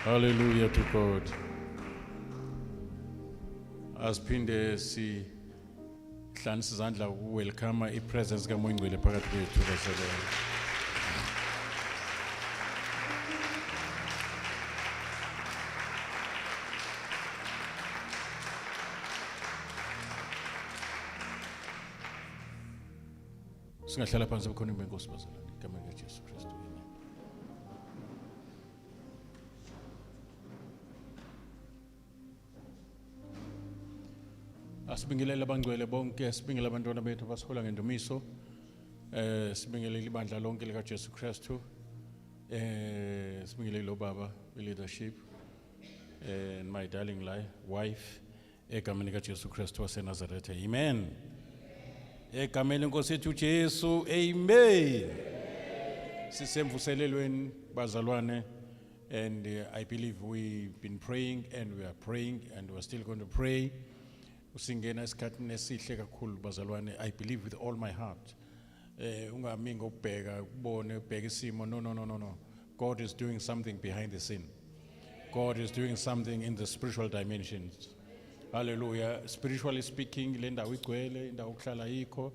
Hallelujah to God. Asiphinde si hlanisa izandla welcome ipresence kaMoyingcwele phakathi kwethu basebenzi. Singahlala phansi bekhona inkosi bazalwane egameni likaJesu Kristu. Amen. Asibingelela abangcwele bonke, sibingelela abantwana bethu basihola ngendumiso. Sibingelela ibandla lonke likaJesu Kristu. Sibingelela lo baba leadership and my darling wife egameni likaJesu Kristu waseNazaretha. Amen. Egameni lenkosi yethu Jesu. Amen. Sisemvuselelweni bazalwane, and I believe we've been praying and we are praying and we're still going to pray. Usingena esikhathini esihle kakhulu bazalwane. I believe with all my heart. Ungami ngobheka ubone ubheka isimo. No. God is doing something behind the scene. God is doing something in the spiritual dimensions. Hallelujah. Spiritually speaking, le ndawo igcwele, indawo okuhlala yikho,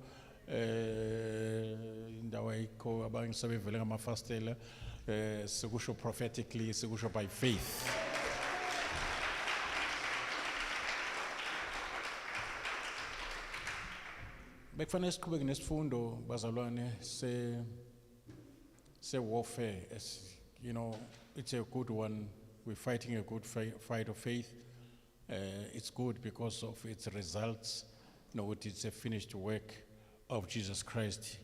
indawo ayikho abanye sebevele ngamafastela, sikusho prophetically, sikusho by faith. Bekufanele siqhubeke nesifundo bazalwane se warfare. As you know, it's a good one. We're fighting a good fight of faith. It's good because of its results. It's a finished work of Jesus Christ.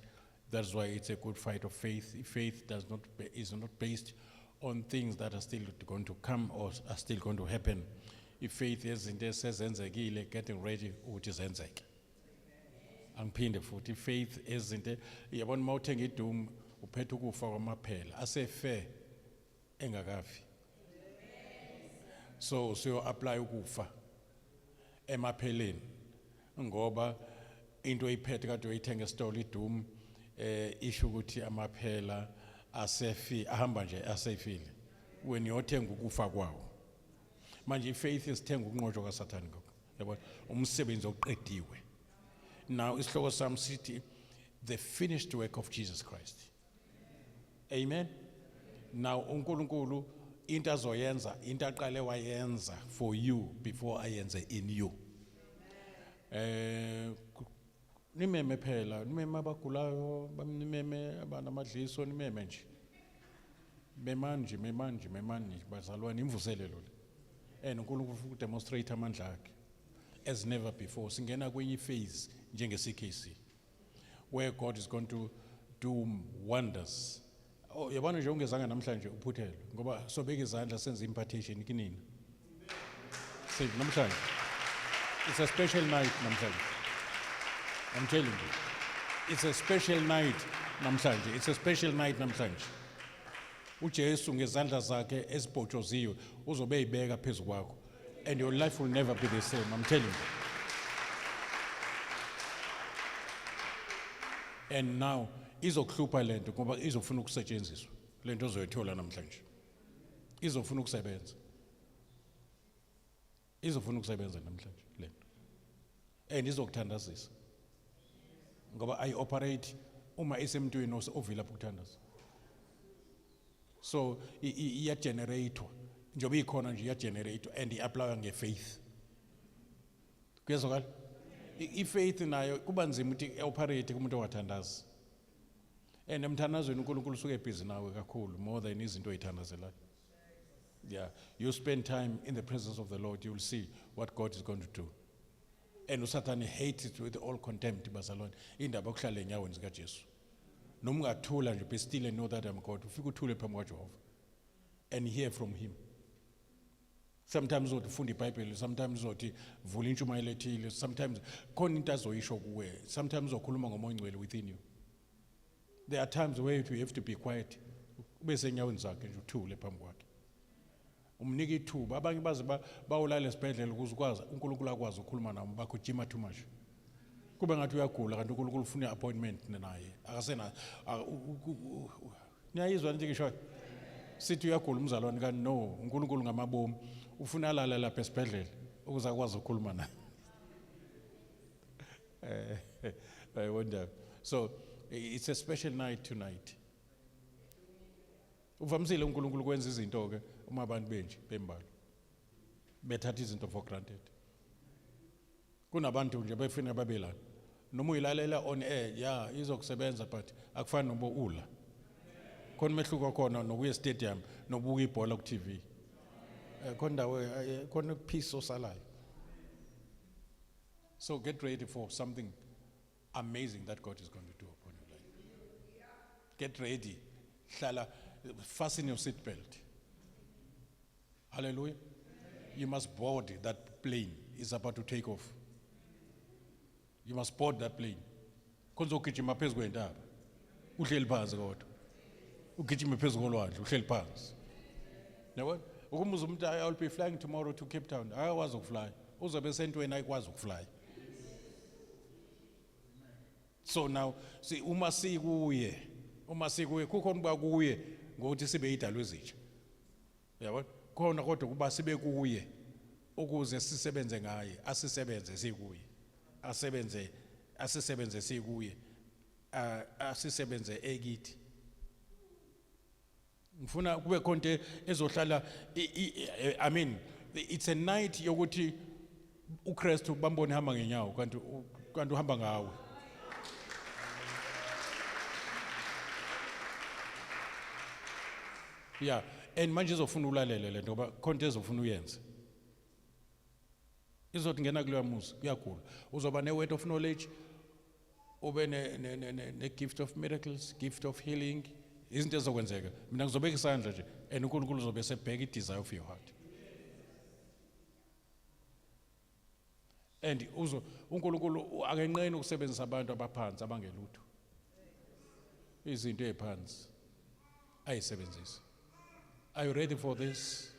That's why it's a good fight of faith. Faith is not based on things that are still going to come or are still going to happen. If faith is in there, says enzekile, getting ready, which is enzek. Angiphinde futhi faith is in there. Yabona mawuthenga idum uphethe ukufa kwamaphela asefe engakafi. So apply ukufa emapheleni ngoba into iphethe kade uyithenga esitolo idum isho ukuthi amaphela asefi ahamba nje asefile when yothenga ukufa kwawo. Manje ifaith isithenga ukunqotshwa kaSathane ngoko yabona umsebenzi oqediwe. Now isihloko sami sithi the finished work of Jesus Christ. Amen. Now uNkulunkulu into azoyenza into aqale wayenza for you before ayenze in you. Nimeme phela, nimeme abagulayo, nimeme abanamadliso, nimeme nje. Memanje bazalwane imvuselelo le. uNkulunkulu udemonstrate amandla akhe as never before. Singena kwenye phase njenge CKC where God is going to do wonders. Oh, yabona nje ungezanga namhlanje uphuthele ngoba sobeka izandla senza impartation kinini. See namhlanje it's a special night namhlanje. I'm telling you, it's a special night namhlanje. It's a special night namhlanje. uJesu ngezandla zakhe ezibhotshoziwe uzobe eyibeka phezulu kwakho and your life will never be the same. I'm telling you. And now izokuhlupha lento ngoba izofuna ukusetshenziswa lento ozoyithola namhlanje. Izofuna ukusebenza namhlanje lento. And izokuthandazisa ngoba I operate uma isemntwini ovela ukuthandaza. So iya generator njobe ikhona nje iya generator and iapply ngefaith. Kuyezwakala? Ifaith nayo kuba nzima ukuthi operate kumuntu owathandaza. And emthandazweni uNkulunkulu usuke busy nawe kakhulu more than izinto oyithandazelayo. Yeah, you spend time in the presence of the Lord, you will see what God is going to do. And uSathane hates it with all contempt bazalwane. Indaba okuhlala enyaweni zika Jesu. Noma ungathula nje be still and know that I'm God. Ufike uthule phambi kwaJehova and hear from him. Sometimes uzofunda iBhayibheli, sometimes uzothi vula intshumayelo ethile, sometimes khona into azoyisho kuwe, sometimes uzokhuluma ngoMoya Ngcwele within you. There are times where you have to be quiet. Ube senyaweni zakhe nje uthule phambi kwakhe. Umnika ithuba abanye baze bawulala esibhedlela ukuze ukwazi uNkulunkulu akwazi ukukhuluma nabo bakujima too much. Kube ngathi uyagula kanti uNkulunkulu ufuna appointment naye. Akasena niyayizwa nje ngisho. sithi uyagula umzalwane kanti no uNkulunkulu ngamabomu ufuna alala lapha esibhedlela ukuze akwazi ukukhuluma naye. I wonder. So it's a special night tonight. Uvamisile uNkulunkulu kwenza izinto ke uma abantu benje bembalwa bethatha izinto for granted. Kunabantu nje befuna babelana noma uyilalela on air yeah izokusebenza but akufani nobo ula khona mehluko khona nokuya stadium nobuka ibhola ku TV khona peace osalayo. So get ready for something amazing that God is going to do upon your life. Get ready. Hlala, fasten your seat belt. Hallelujah. You must board that plane. It's about to take off. You must board that plane. Konzo ugijima phezu kwentaba. Uhleli phansi kodwa. Ugijima phezu kolwandle, uhleli phansi. Yabo? Ukumuza umuntu I will be flying tomorrow to Cape Town. Akwazi ukufly. Uzobe sentweni ayikwazi ukufly. So now, see, uma sikuye kukhona kuba kuye ngokuthi sibe idalwe ezitsha. Yabo? Khona kodwa kuba sibe kuye ukuze sisebenze ngaye, asisebenze sikuye. Asisebenze sikuye. Asisebenze ekithi. Ngifuna kube konke ezohlala I mean it's a night yokuthi uKristu bambone hamba ngenyawo kanti uhamba ngawe. Yeah, and manje izofuna ulalele lento ngoba konke ezofuna uyenze. Izothi ngena kuleya muzi kuyagula. Uzoba ne word of knowledge, ube ne gift of miracles, gift of healing. Izinto ezokwenzeka. Mina ngizobeka isandla nje and uNkulunkulu uzobe sebheka i-desire of your heart. And uNkulunkulu akenqeni ukusebenzisa abantu abaphansi abangelutho. Izinto eziphansi ayisebenzisa. Are you ready for this?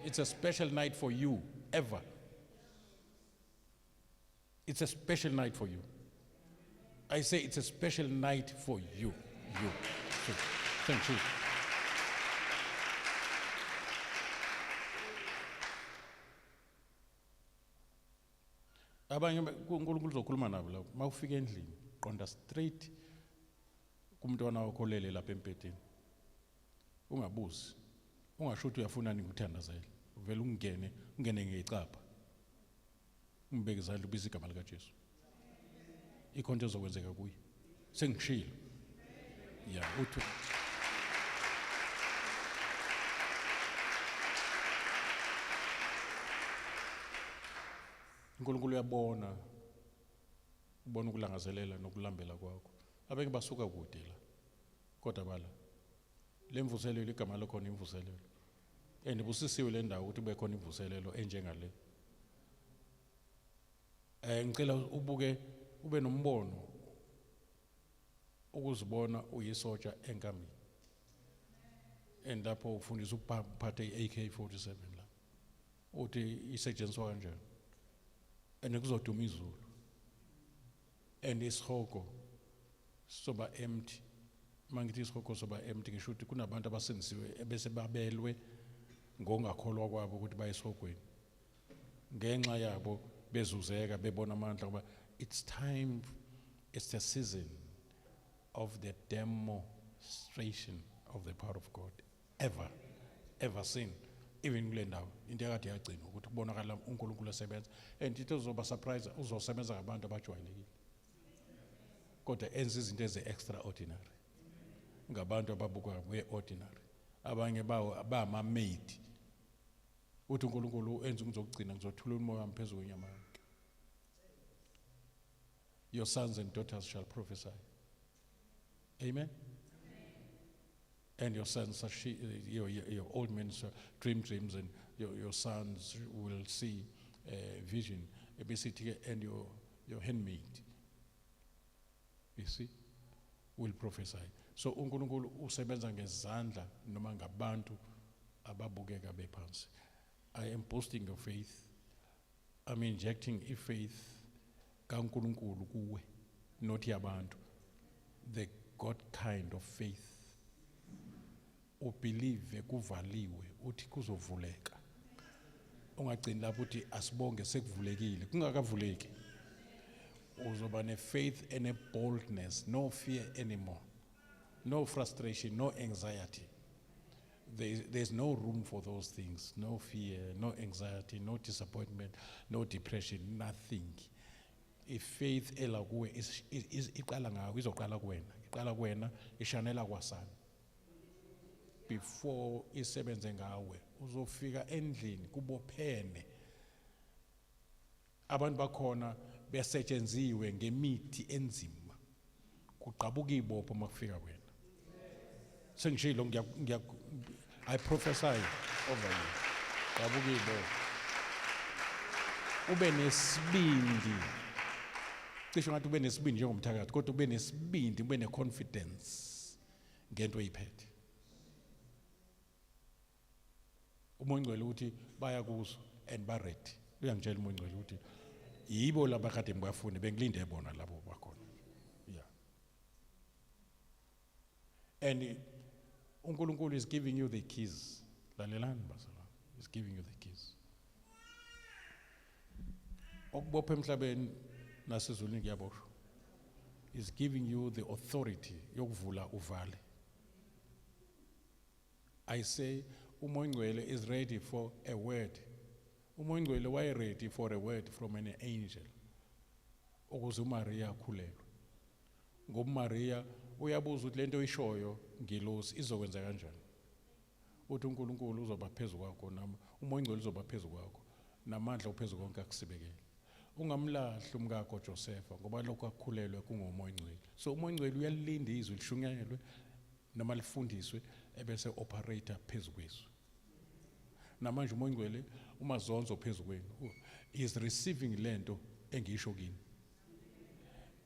It's a special night for you, ever. It's a special night for you. I say it's a special night for you. Thank you. Abanye uNkulunkulu uzokhuluma nabo la mawufika endlini qonda straight kumntwana wakho lele lapha empedeni. Ungabuzi. Ungasho ukuthi uyafuna nini ukuthandazela. Uvela ungene ngecapha. Umbeke izandla ubisa igama lika Jesu. Ikhonto ezokwenzeka kuye. Sengishilo. Yeah, uthi uNkulunkulu uyabona ukulangazelela nokulambela kwakho. Abeke basuka kude la. Kodwa bala. Lemvuselelo igama lakhona imvuselelo. Busisiwe le ndawo ukuthi kube khona imvuselelo enjengale. Ngicela ubuke ube nombono ukuzibona uyisotsha enkambini. Lapho ufundisa ukuphatha iAK47 la. Uthi isetshenziswa kanjani? Kuzoduma izulu. Isihoko soba empty. Mangithi isihoko soba empty ngisho ukuthi kunabantu abasindisiwe bese babelwe ngongakholwa kwabo ukuthi bayisihokweni. Ngenxa yabo bezuzeka bebona amandla ngoba it's the season of the demonstration of the power of God ever seen. Even kule ndawo into yakade yagcina ukuthi kubonakala uNkulunkulu esebenza and into ezoba surprise uzosebenza ngabantu abajwayelekile kodwa enza izinto eze-extraordinary ngabantu ababuka we-ordinary abanye bawo bama-maid uthi uNkulunkulu enza ngizokugcina ngizothula umoya wami phezu kwenyama yonke. Your sons and daughters shall prophesy. Amen. And your sons, your old men shall dream dreams, and your sons will see vision. And your handmaid, you see, will prophesy. So uNkulunkulu usebenza ngezandla noma ngabantu ababukeka bephansi. I am boasting your faith. I'm injecting faith kaNkulunkulu kuwe, not yabantu. The God kind of faith. ubelieve kuvaliwe uthi kuzovuleka. Ungagcini lapho uthi asibonge sekuvulekile, kungakavuleki. Uzoba ne-faith and a boldness, no fear anymore, no frustration, no anxiety. There's no room for those things, no fear, no anxiety, no disappointment, no depression, nothing. If faith ela kuwe iqala ngawe, izoqala kuwena, iqala kuwena, ishanela kwasana. Before isebenze ngawe, uzofika endlini kubophene. Abantu bakhona besetshenziswe ngemithi enzima. Kuqabuka ibopho makufika wena. Sengishilo I prophesy over you. Qabuka ibopho. Ube nesibindi. Cishe ngathi ube nesibindi njengomthakathi, kodwa ube nesibindi, ube ne-confidence ngento oyiphethe. Umoya Ngcwele uthi baya kuzo and ba ready. Uyangitshela umoya Ngcwele uthi yibo laba kade ngibafune, bengilinde bona labo bakhona. Yeah. And uNkulunkulu is giving you the keys. Lalelani bazalwane. He's giving you the keys. Okubopha emhlabeni nasezulwini kuyaboshwa. He's giving you the authority yokuvula uvale. I say umoya Ngcwele is ready for a word. Umoya Ngcwele why ready for a word from an angel. Ukuze uMaria akhulelwe. Ngoba uMaria uyabuza ukuthi lento oyishoyo ngilosi izokwenza kanjani. Uthi uNkulunkulu uzoba phezulu kwakho nami, umoya Ngcwele uzoba phezulu kwakho, namandla uphezulu konke akusibekele. Ungamlahli umkakho Josepha ngoba lokho akukhulelwe kungomoya Ngcwele. So umoya Ngcwele uyalilinda izwi lishunyayelwe noma lifundiswe ebese operator phezulu kwezwi. Namanje umoya Ngcwele umazonzo phezulu kwenu. Is receiving lento engisho kini.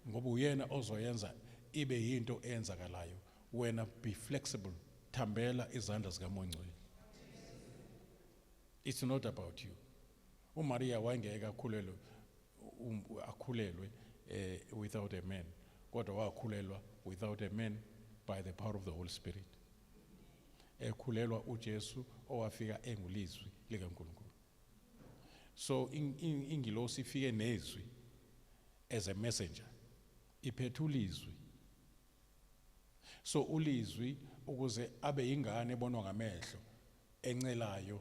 Ngoba uyena ozoyenza ibe yinto eyenzakalayo. Wena be flexible, thambela izandla zikamoya Ngcwele. It's not about you. uMaria wayengeka akhulelwe without a man. Kodwa wakhulelwa without a man by the power of the Holy Spirit. Ekhulelwa uJesu owafika engulizwi likaNkulunkulu. So ingilosi ifike nezwi as a messenger. Iphethe ulizwi. So ulizwi ukuze abe ingane ebonwa ngamehlo encelayo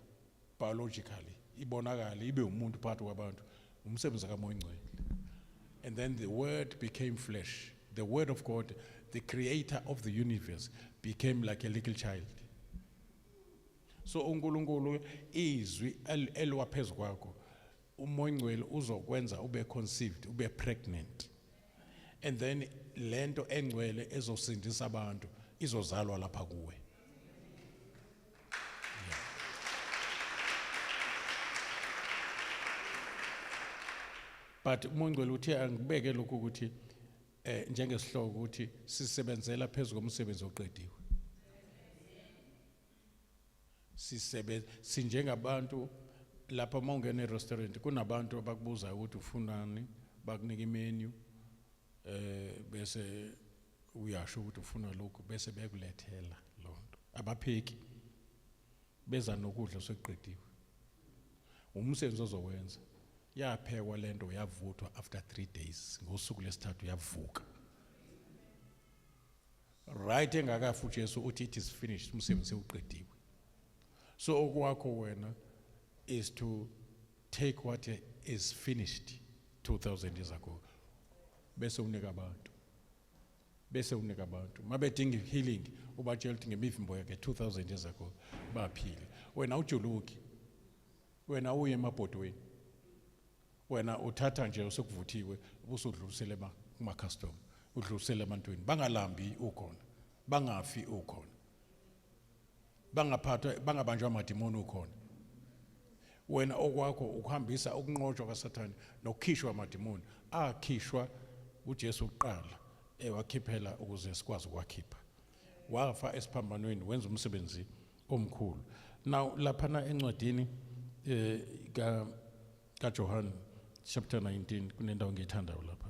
biologically ibonakala ibe umuntu phakathi kwabantu umsebenzi kaMoya Ngcwele. And then the word became flesh. The word of God, the creator of the universe, became like a little child. So uNkulunkulu izwi elwa phezulu kwakho, uMoya Ngcwele uzokwenza ube conceived, ube pregnant. And then lento engcwele ezosindisa abantu izozalwa lapha kuwe. But uMoya Ngcwele uthi angibeke lokhu ukuthi njengesihloko ukuthi sisebenzela phezulu komsebenzi oqediwe. Sinjengabantu lapha mawungena e-restaurant kunabantu abakubuza ukuthi ufunani, bakunika imenu bese uyasho ukuthi ufuna lokho bese bekulethela lonto. Abapheki beza nokudla sokuqediwe. Umsebenzi ozowenza yaphekwa lento yavuthwa after 3 days, ngosuku lesithathu yavuka. Right engakafu uJesu uthi it is finished, umsebenzi uqediwe. So okwakho wena is to take what is finished 2000 years ago. Bese unika abantu. Bese unika abantu. Mabedinga healing, ubatshela ukuthi ngemivimbo yakhe 2000 years ago baphile. Wena ujuluki. Wena uye emabhodweni. Wena uthatha nje usukuvuthiwe ubusudlulisele kuma custom. Udlulisele ebantwini. Bangalambi ukhona. Bangafi ukhona. Bangaphathwa bangabanjwa amadimoni ukhona. Wena okwakho ukuhambisa ukunqotshwa kaSathane nokukhishwa amadimoni akhishwa uJesu uqala ewakhiphela ukuze sikwazi ukwakhipha. Wafa esiphambanweni wenza umsebenzi omkhulu. Now lapha encwadini kaJohn chapter 19 kunendawo ngiyithandayo lapha.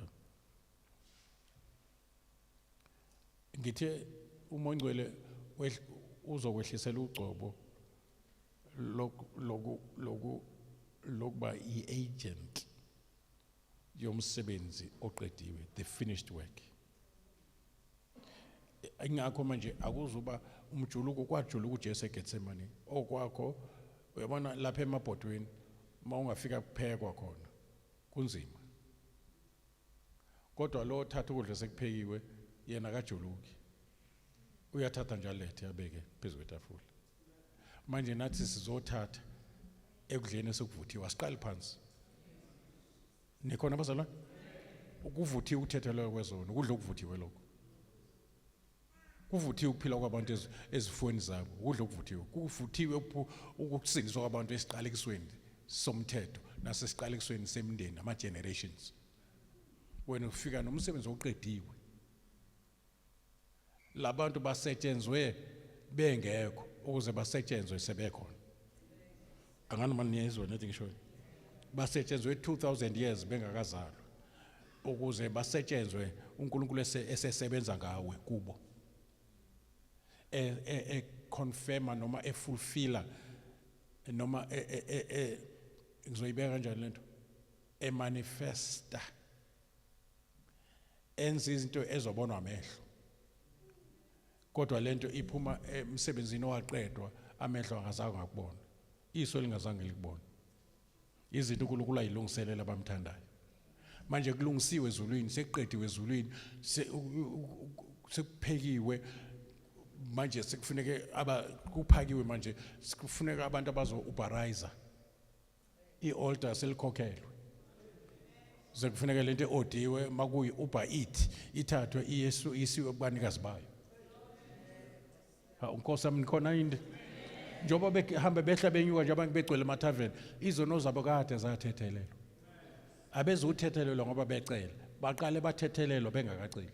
Ngithe uMoya Ngcwele uzokwehlisela ugcobo lokuba i-agent yomsebenzi oqediwe, the finished work. Ingakho manje akuzuba umjuluko kwajuluka uJesu eGetsemane okwakho uyabona lapha emabhodweni mawungafika kuphekwa khona kunzima, kodwa lo thatha ukudla sekuphekiwe yena akajuluki, uyathatha njalo lethe abeke phezu kwetafula. Manje nathi sizothatha ekudleni esekuvuthiwe, asiqali phansi. Nikhona abazalwane? Ukuvuthiwe ukuthethelwa kwezono, ukudla okuvuthiwe lokho. Kuvuthiwe ukuphila kwabantu ezifweni zabo, ukudla okuvuthiwe. Kuvuthiwe ukusindiswa kwabantu esiqalekisweni somthetho nasesiqalekisweni semindeni, ama-generations. Wena ufika nomsebenzi oqediwe. Labantu basetshenzwe bengekho ukuze basetshenzwe sebekhona. Angani maniyezwe nethi ngisho. Basetshenzwe 2000 years bengakazalwa ukuze basetshenzwe uNkulunkulu esesebenza ngawe kubo. Confirma noma fulfilla noma ngizoyibeka kanjani lento, manifesta, enza izinto ezobonwa amehlo, kodwa lento iphuma emsebenzini owaqedwa amehlo angazange akubona, iso lingazange likubona. Izinto uNkulunkulu ayilungiselela abamthandayo. Manje kulungisiwe ezulwini, sekuqediwe ezulwini, sekuphekiwe, manje sekufuneke kuphakiwe, manje sekufuneka abantu abazo-ubarizer, i-altar selikhokhelwe. Sekufuneka lento odiwe makuyi Uber Eats ithathwe isiwe kubanikazi bayo. Unkosi wami nikhona yini? Njengoba behamba behla benyuka nje abantu begcwele emathaveni, izono zabo kade zathethelelwa. Abezuthethelelwa ngoba becela, baqale bathethelelwa bengakaceli.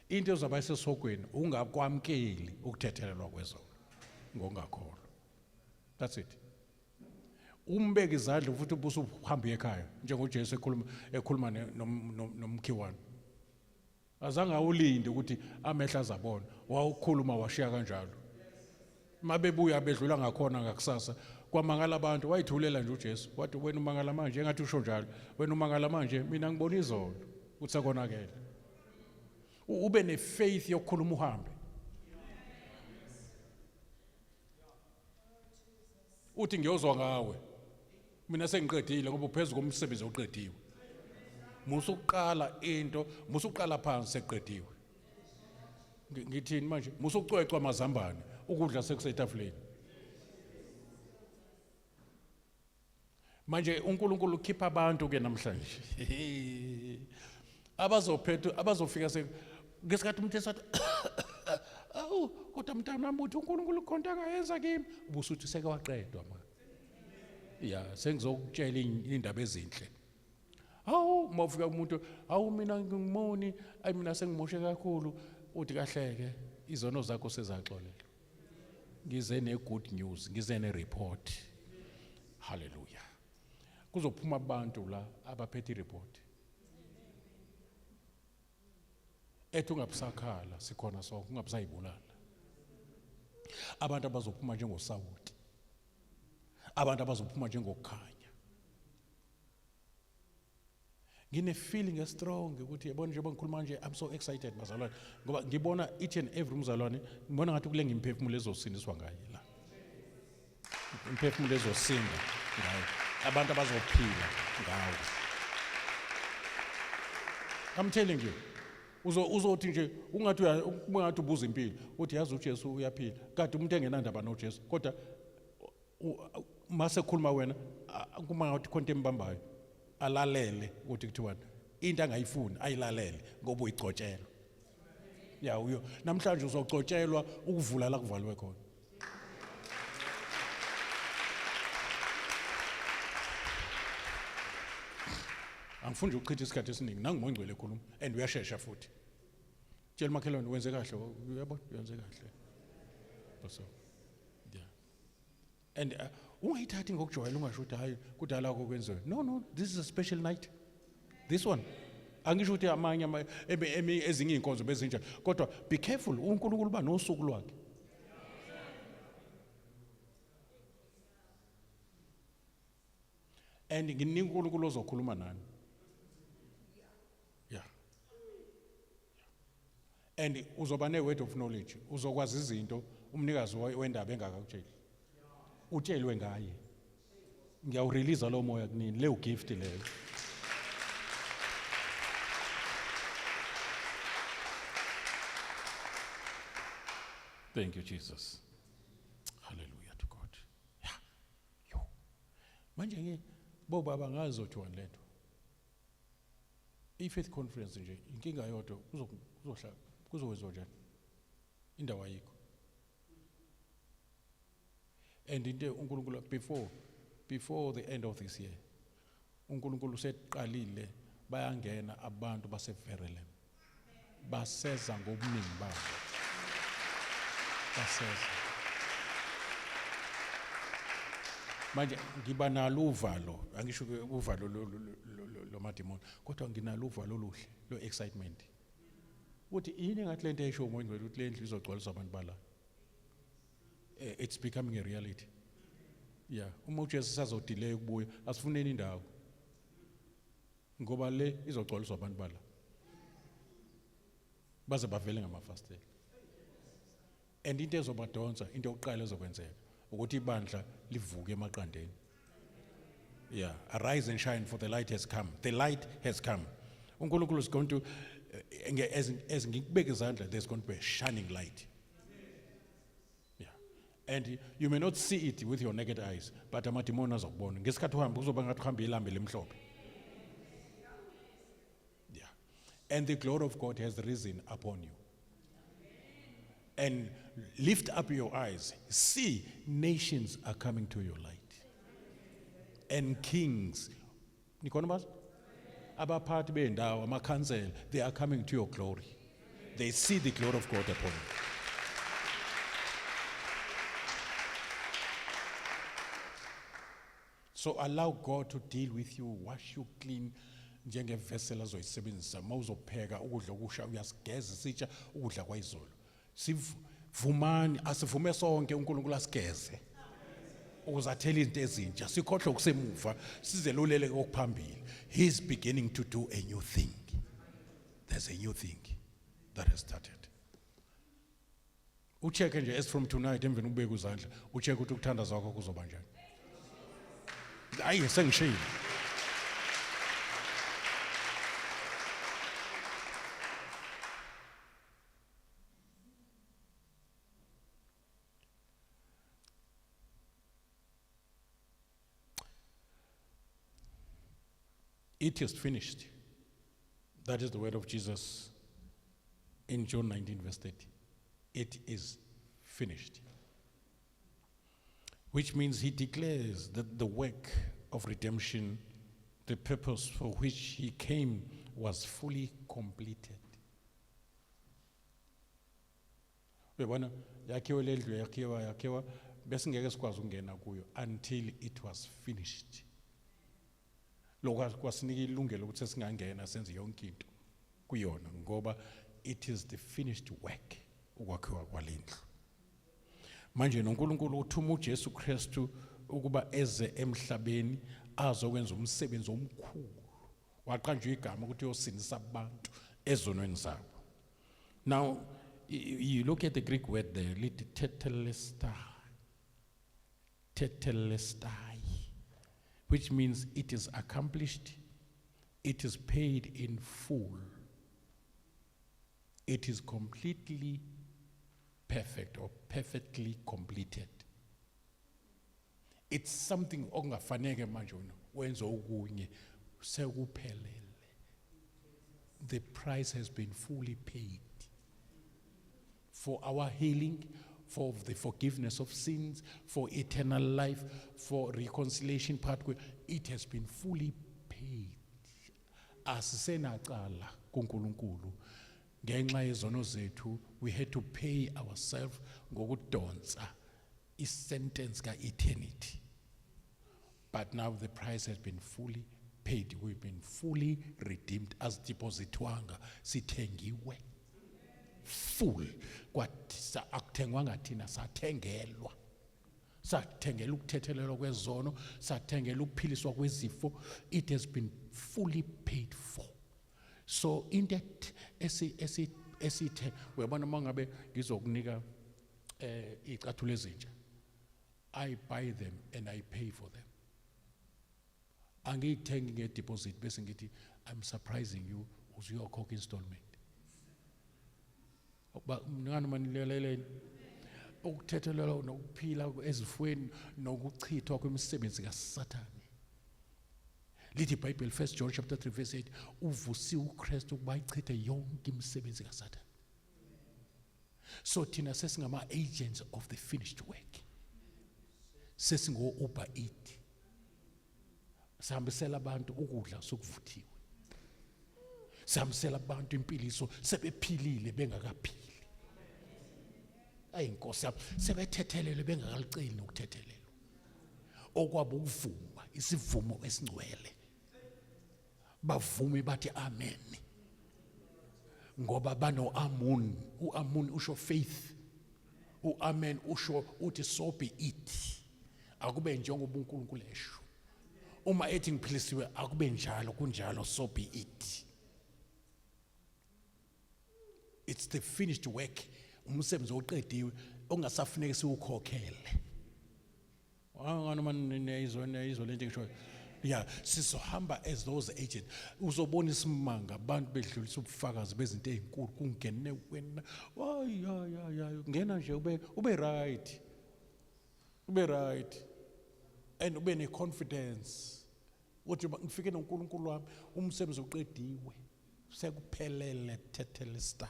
Into ezaba esesogweni ungakwamkeli ukuthethelelwa kwezono ngongakholwa. That's it. Umbeke izandla futhi ubuso uhamba ekhaya njengoJesu ekhuluma nomkhiwane. Azange awulinde ukuthi amehla azabona, wawukhuluma washiya kanjalo. Mabebuya bedlula ngakhona ngakusasa kwamangala abantu, wayithulela nje uJesu wathi wena umangala manje engathi usho njalo, wena umangala manje mina ngibona izolo ukuthi sakonakele. Ube nefaith yokukhuluma uhambe. Uthi ngiyozwa ngawe mina sengiqedile ngoba uphezulu komsebenzi oqediwe. Musuqala into, musuqala phansi seqediwe. Ngithini manje? Musucwecwa amazambane, ukudla sekusetafuleni. Manje uNkulunkulu ukhipha abantu ke namhlanje. Abazofika ngesikhathi umuntu esathi awu kodwa mntanami uthi uNkulunkulu khonta akayenza kimi, ubusuthi seke waqedwa manje. Ya sengizokutshela indaba ezinhle. Hawu mawufika umuntu hawu mina ngimoni ayi mina sengimoshe kakhulu, uthi kahleke izono zakho sezaxolelwa. Ngize ne good news, ngize ne report. Hallelujah. Kuzophuma abantu la abaphethe report. Ethi ungabusakhala sikhona sonke, ungabusayibulala. Abantu abazophuma njengosawuti. Abantu abazophuma njengokukhanya. Ngine feeling strong ukuthi yabona nje bangikhuluma manje, I'm so excited bazalwane ngoba ngibona each and every umzalwane, ngibona ngathi kulenga imphefumulo ezosindiswa ngaye la. Imphefumulo ezosinda ngaye. Abantu abazophila ngawe. I'm telling you. Uzothi nje ungathi ubuza impilo, uthi yazi uJesu uyaphila. Kade umuntu engenandaba noJesu, kodwa mase khuluma wena kuma ngathi khonto embambayo. Alalele ukuthi kuthiwani into angayifuni ayilalele ngoba uyigcotshelwa. Ya uyo namhlanje uzogcotshelwa ukuvula la kuvalwe khona. Angifuni ukuchitha isikhathi esiningi, nangimongcwele ekhuluma and uyashesha futhi. Tshela makhelwane wenze kahle, uyabona uyenze kahle. So yeah. And ungayithathi ngokujwayela ungasho ukuthi hayi kudala kokwenziwe. No, this is a special night. This one. Angisho ukuthi amanye ezinye inkonzo bezinjalo, kodwa be careful uNkulunkulu ba nosuku lwakhe. and nginika uNkulunkulu ozokhuluma nani. Yeah. And uzoba ne-word of knowledge, uzokwazi izinto umnikazi wendaba engakakutsheli. Utshelwe ngaye. Ngiyawurelease lo moya kunini, leyo gift leyo. Thank you, Jesus. Hallelujah to God. Yeah. Yo. Manje bobaba ngazothiwa lento. I-faith conference nje inkinga yodwa kuzokwenziwa njani? Indawo ayikho. And into uNkulunkulu before the end of this year, uNkulunkulu seqalile bayangena abantu baseVerulam. Baseza ngobuningi babo. Baseza. Manje ngiba nalo uvalo, angisho uvalo lo madimoni, kodwa nginalo uvalo oluhle, lo excitement. Uthi yini ngathi lento esho umoya ngcwele ukuthi le ndlu izogcwaliswa abantu bala. It's becoming a reality. Yeah, uma uJesu sazodelay ukubuya, asifuneni indawo. Ngoba le izogcwaliswa abantu bala. Baze bavele ngamafastela. And into ezobadonsa, into yokuqala ezokwenzeka ukuthi ibandla livuke emaqandeni. Yeah, arise and shine, for the light has come. The light has come. uNkulunkulu is going to, as ngikubeka izandla, there's going to be a shining light. Yeah, and you may not see it with your naked eyes, but amadimoni azokubona. Ngesikhathi uhamba kuzoba ngathi uhamba ilambe lemhlophe. Yeah, and the glory of God has risen upon you. And lift up your eyes. See, nations are coming to your light. And kings, abaphathi bendawo, amakhansela, they are coming to your glory. They see the glory of God upon you. So allow God to deal with you, wash you clean. Njengevessel azoyisebenzisa mawuzopheka ukudla okusha uyasigeza sitsha ukudla kwayizolo. Sivumani asivume sonke uNkulunkulu asigeze ukuze athele izinto ezintsha sikhohle ukusemuva sizelulele okuphambili. He's beginning to do a new thing. There's a new thing that has started. Ucheck nje as from tonight emveni ubeka uzandla ucheck ukuthi ukuthandaza kwakho kuzoba njani. Hayi sengishilo. It is finished. That is the word of Jesus in John 19 verse 30. It is finished. Which means he declares that the work of redemption, the purpose for which he came, was fully completed. Bebona yakhiwe le ndlu yakhiwa bese ngeke sikwazi ukungena kuyo until it was finished. Lokho kwasinika ilungelo ukuthi singangena senze yonke into kuyona ngoba it is the finished work ukwakhiwa kwalendlu. Manje noNkulunkulu uthuma uJesu Kristu ukuba eze emhlabeni azokwenza umsebenzi omkhulu. Waqanjwa igama ukuthi uyosindisa abantu ezonweni zabo. Now you look at the Greek word there, tetelestai, which means it is accomplished, it is paid in full, it is completely perfect or perfectly completed. It's something ongafanele manje wenza okunye sekuphelele. The price has been fully paid for our healing, for the forgiveness of sins, for eternal life, for reconciliation pathway. It has been fully paid. Asisenaqala kuNkulunkulu ngenxa yezono zethu, we had to pay ourselves ngokudonsa isentence ka-eternity. But now the price has been fully paid. We've been fully redeemed as depositwanga sithengiwe. Full kwathi akuthengwanga thina sathengelwa sathengela ukuthethelelwa kwezono, sathengela ukuphiliswa kwezifo. It has been fully paid for. So in that esithe uyabona mangabe ngizokunika icathulo ezintsha, I buy them and I pay for them. Angiyithengi ngedeposit bese ngithi I'm surprising you uzuyokhokha installment. Ngani manilelele ukuthethelelwa nokuphila ezifweni nokuchithwa kwemisebenzi kaSathane. Lithi iBhayibheli 1 John chapter 3 verse 8 uvusiwe uKristu ukuba ichithe yonke imisebenzi kaSathane. So thina sesingama agents of the finished work. Sesingo Uber Eats. Sihambisela abantu ukudla sokuvuthiwe. Sihambisela abantu impiliso sebephilile bengakaphili. Ayinkosi yami sebethethelele bengakaliceli ukuthethelelwa. Okwabo ukuvuma isivumo esingcwele. Bavume bathi amen. Ngoba bano amun, uamun usho faith. Uamen usho uthi so be it. Akube njengoba uNkulunkulu esho. Uma ethi ngiphilisiwe akube njalo kunjalo, so be it. It's the finished work. Umsebenzi oqediwe ongasafuneka siwukhokhele. Ngani manje nezwe lento engishoyo. Yeah, sizohamba as those agents. Uzobona isimanga abantu bedlulisa ubufakazi bezinto ezinkulu kungene wena. Ya ngena nje ube right. Ube right. And ube ne confidence. Uthi ngifike noNkulunkulu wami umsebenzi oqediwe. Sekuphelele tetelestai.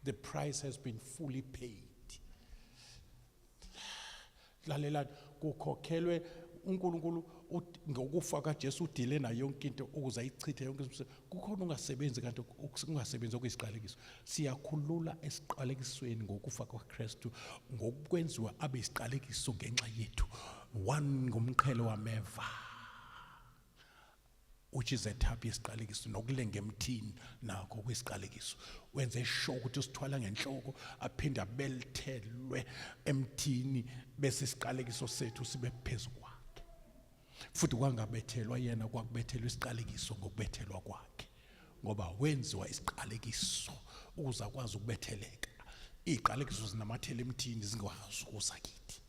The price has been fully paid. Lalela kukhokhelwe uNkulunkulu ngokufa kaJesu udile na yonke into ukuze ayichithe yonke imisebenzi. Kukhona ungasebenzi kanti ungasebenzi okuyisiqalekiso. Siyakhulula esiqalekisweni ngokufa kwaKristu ngokwenziwa abe isiqalekiso ngenxa yethu. One ngomqhele wameva. Which is a tap yesiqalekiso nokulenga emthini nakho kwesiqalekiso. Wenze sure ukuthi usithwala ngenhloko aphinda belthelwe emthini bese isiqalekiso sethu sibe phezulu kwakhe. Futhi kwangabethelwa yena kwakubethelwa isiqalekiso ngokubethelwa kwakhe. Ngoba wenziwa isiqalekiso ukuze akwazi ukubetheleka. Iziqalekiso zinamathele emthini zingakwazi ukuzakithi.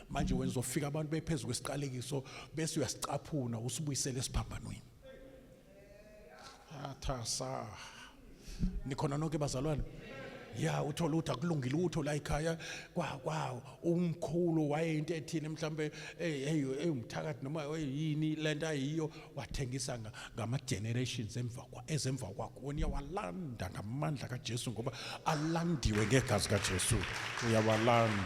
Manje wena uzofika abantu bephezulu kwesiqalekiso bese uyasicaphuna usibuyisele esiphambanweni. Athasa. Nikhona nonke bazalwane? Ya uthola ukuthi akulungile utho la ekhaya kwa umkhulu wayeinto ethini mhlambe umthakathi noma yini lento ayiyo wathengisa ngama generations ezemva kwakho. Wena uyawalanda ngamandla kaJesu ngoba alandiwe ngegazi kaJesu. Uyawalanda.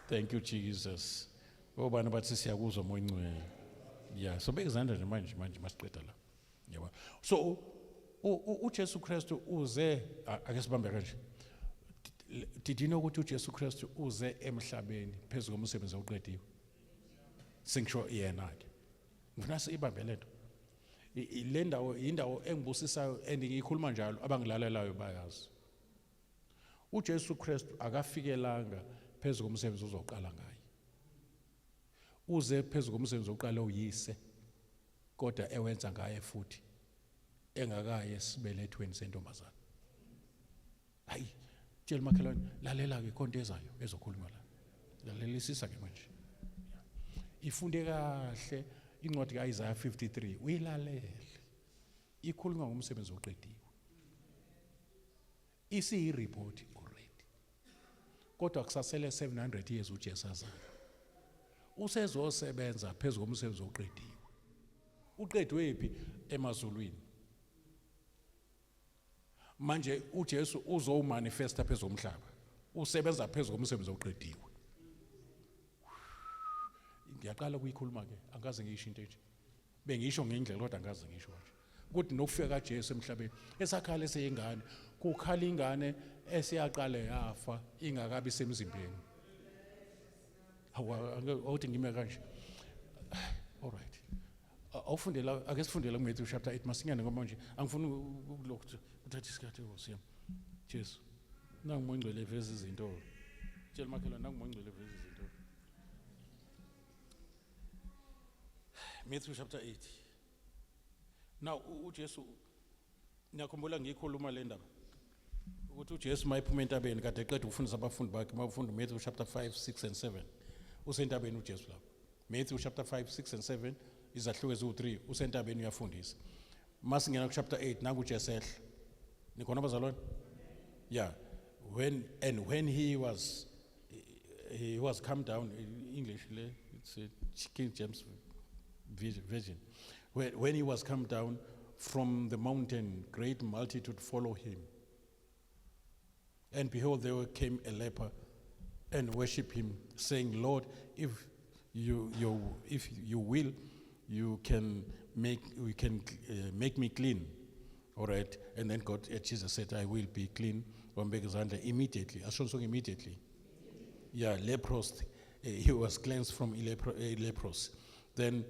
Thank you Jesus. Obani bathi siyakuzwa moya ngcwele. Yeah, so bekuzanda nje manje masiqeda la. Yabo. So uJesu Kristu uze ake sibambe kanje. Did you know ukuthi uJesu Kristu uze emhlabeni phezulu komsebenzi oqediwe? Singisho yena ke. Ngifuna sibambe lento. Le ndawo indawo engibusisayo engiyikhuluma njalo abangilalelayo bayazi. uJesu Kristu akafikelanga phezulu komsebenzi uzoqala ngaye. Uze phezulu komsebenzi oqala uyise kodwa ewenza ngaye futhi engakaye sibelethweni sentombazana. Hayi, tshela makhelwane lalela ke konke ezayo ezokhuluma la. Lalelisisa ke manje. Ifunde kahle incwadi kaIsaiah 53 uyilalele. Ikhuluma ngomsebenzi oqediwe. Isi report already. Kodwa kusasele 700 years uJesu azana. Usezosebenza phezulu komsebenzi oqediwe. Uqedwe phi emazulwini. Manje uJesu uzomanifesta phezulu komhlaba. Usebenza phezulu komsebenzi oqediwe. Ngiyaqala ukuyikhuluma ke angaze ngisho into nje. Bengisho ngendlela kodwa angaze ngisho nje. Kuthi nokufika kaJesu emhlabeni esakhala eseyingane kukhala ingane esiyaqale yafa ingakabi semzimbeni. Awuthi ngime kanje. All right. Awufundela ake sifundele kuMatthew chapter 8 masinyane ngoba manje angifuni ukulokhu uthatha isikhathi osiyami. Jesu. Nangumongcwele eveza izinto. Tshela makhelwane nangumongcwele eveza izinto. Matthew chapter 8. Now uJesu niyakhumbula ngiyikhuluma le ndaba ukuthi uJesu mayiphuma entabeni kade eqeda ukufundisa abafundi bakhe mawufunda Matthew chapter 5, 6 and 7 usentabeni uJesu lapho. Matthew chapter 5, 6 and 7 izahluko eziwu3 usentabeni uyafundisa. Masingena ku chapter 8 nangu uJesu ehla. Nikhona abazalwane? Yeah. When he was come down in English, it's a King James version. When he was come down from the mountain, great multitude followed him. And behold, there came a leper and worshiped him, saying, Lord, if you will, you can make me clean. All right. And then Jesus said, I will be clean. Immediately. Immediately. Yeah, leprosy. He was cleansed from leprosy. Then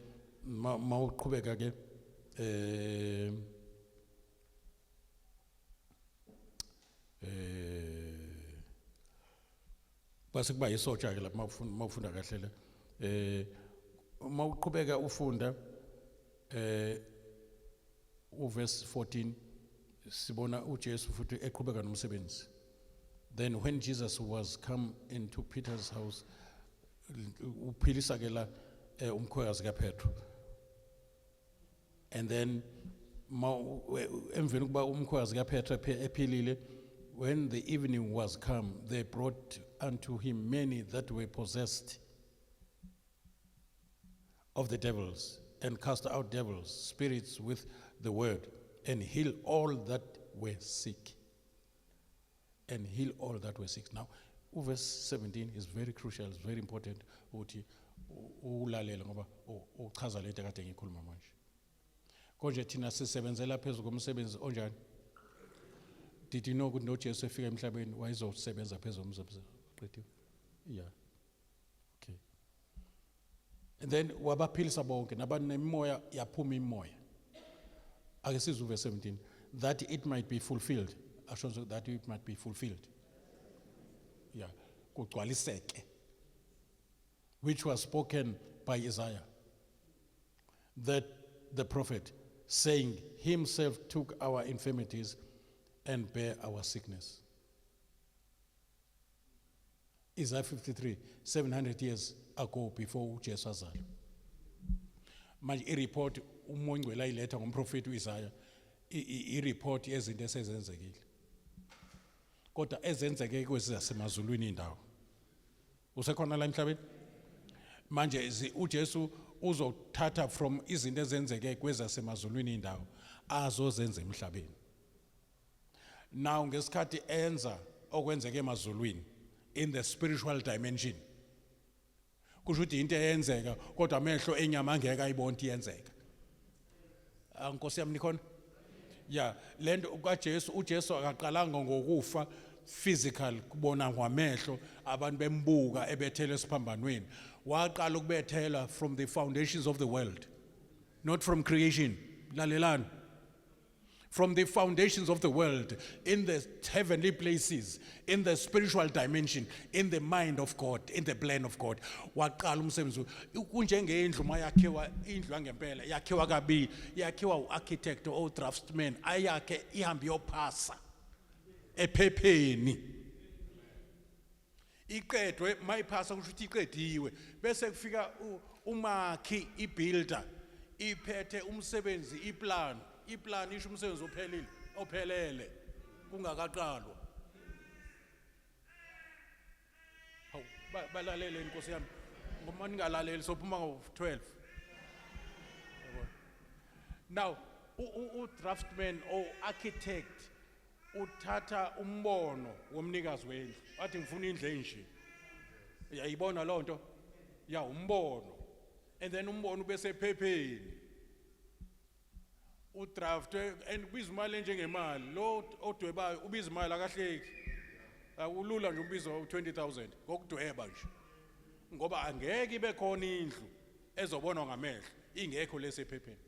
mawuqhubeka ke base kuba yisotsha ke lapha mawufunda kahle la mawuqhubeka ufunda uverse 14 sibona uJesu futhi eqhubeka nomsebenzi. Then when Jesus was come into Peter's house uphilisa ke la umkhwekazi kaPetru. And then emveni kuba umkhwekazi kaPetru ephilile, when the evening was come, they brought unto him many that were possessed of the devils, and cast out devils, spirits with the word, and heal all that were sick. And heal all that were sick. Now, verse 17 is very crucial, it's very important. Ulalela ngoba uchaza lento kade ngikhuluma manje. Konje thina sisebenzela phezulu komsebenzi onjani? Did you know ukuthi noJesu efika emhlabeni wayezosebenza phezulu komsebenzi? Qedile. Yeah. Okay. And then wabaphilisa bonke nabanemimoya yaphuma imoya. Ake sizwe verse 17, that it might be fulfilled. Asho that it might be fulfilled. Yeah. Kugcwaliseke. Which was spoken by Isaiah, that the prophet, saying, himself took our infirmities and bare our sickness. Isaiah 53, 700 years ago before Jesus was born. Manje i-report umongcwele ayiletha ngomprofeti uIsaiah, i-report yezinto esezenzekile. Kodwa ezenzeke kwezasemazulwini indawo. Usekhona la emhlabeni? Manje uJesu uzothatha from izinto ezenzeke kwezasemazulwini indawo azozenza emhlabeni. Now ngesikhathi enza okwenzeke emazulwini in the spiritual dimension. Kusho ukuthi into eyenzeka kodwa amehlo enyama angeke ayibone iyenzeka. Nkosi yami nikhona? Yeah, lento kaJesu uJesu akaqalanga ngokufa physical kubona ngamehlo abantu bembuka ebethele esiphambanweni. Waqala ukubethela from the foundations of the world, not from creation. Lalelani. From the foundations of the world, in the heavenly places, in the spiritual dimension, in the mind of God, in the plan of God. Waqala umsebenzi kunjengendlu mayakhiwa indlu angempela yakhiwa kabili, yakhiwa uarchitect or draftsman ayakhe ihambe yophasa ephepheni. Iqedwe mayiphasa kusho ukuthi iqediwe bese kufika umakhi ibuilder iphethe umsebenzi iplan isho umsebenzi ophelele kungakaqalwa. Hawu balalele inkosi yami ngoba ningalaleli sophuma ngo12. Now u-draftsman or architect uthatha umbono womnikazi wendlu athi ngifuna indlu enje. Uyayibona lo nto? Ya umbono. And then umbono bese ephepheni. Udraft and ubiza imali njengemali lo odwebayo ubiza imali akahleki. Ulula nje ubiza 20,000 ngokudweba nje. Ngoba angeke ibe khona indlu ezobonwa ngamehlo ingekho lesephepheni.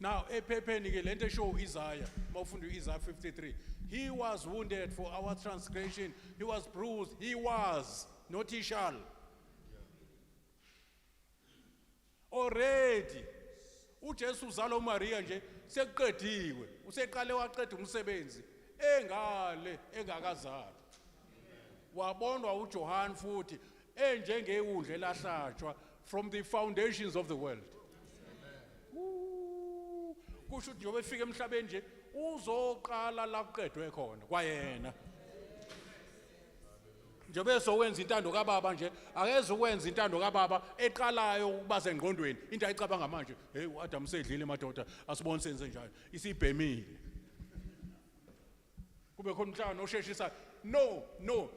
Now, ephepheni ke lento eshow Isaiah, mawufunda Isaiah 53. He was wounded for our transgression, he was bruised, he was, not he shall. Already, uJesu uzalo uMaria nje sekuqediwe, useqale waqeda umsebenzi engale engakazali. Wabonwa uJohn futhi enjengewundle lahlatshwa from the foundations of the world. Kusho ukuthi njobe efika emhlabeni nje uzoqala la kuqedwe khona kwayena. Njobe ezowenza intando kaBaba nje akeze ukwenza intando kaBaba eqalayo ukuba sengqondweni into ayicabanga manje hey uAdam sedlile madoda asibone senze njalo isibhemile. Kube khona umhlangano osheshisa no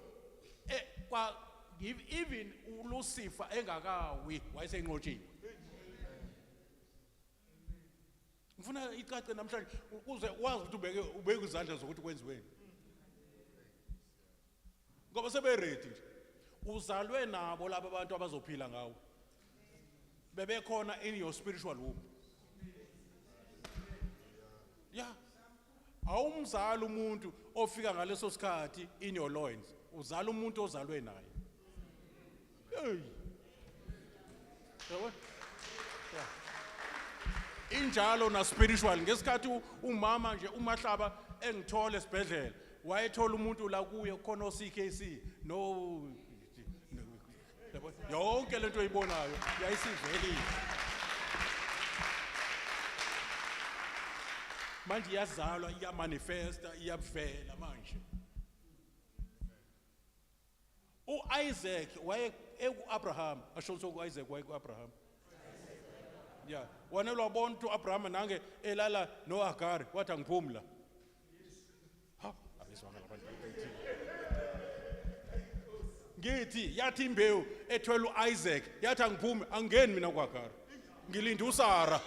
even uLucifer engakawi wayesenqotshiwe. Ngifuna icace namhlanje ukuze wazi ukuthi ubeke izandla zokuthi kwenziweni. Ngoba sebe ready nje. Uzalwe nabo laba abantu abazophila ngawo. Bebe khona in your spiritual womb. Yeah. Awumzali umuntu ofika ngaleso sikhathi in your loins. Uzala umuntu ozalwe naye. Hey. Yabo? Yeah. Injalo na spiritual ngesikhathi umama nje uMahlaba engithola esibhedlela wayethola umuntu la kuye khona oCKC no yonke lento oyibonayo yayisivelile manje iyazalwa iyamanifesta iyavela manje. uIsaac waye eku-Abraham ashonso uIsaac waye ku-Abraham. Yeah, wanelwa bontu Abraham nange elala noAgar wathi angiphumi la. Ha, abizwana labantu. Ngithi yathi imbewu ethwele uIsaac yathi angiphumi angeni mina kuAgar. Ngilinde uSara.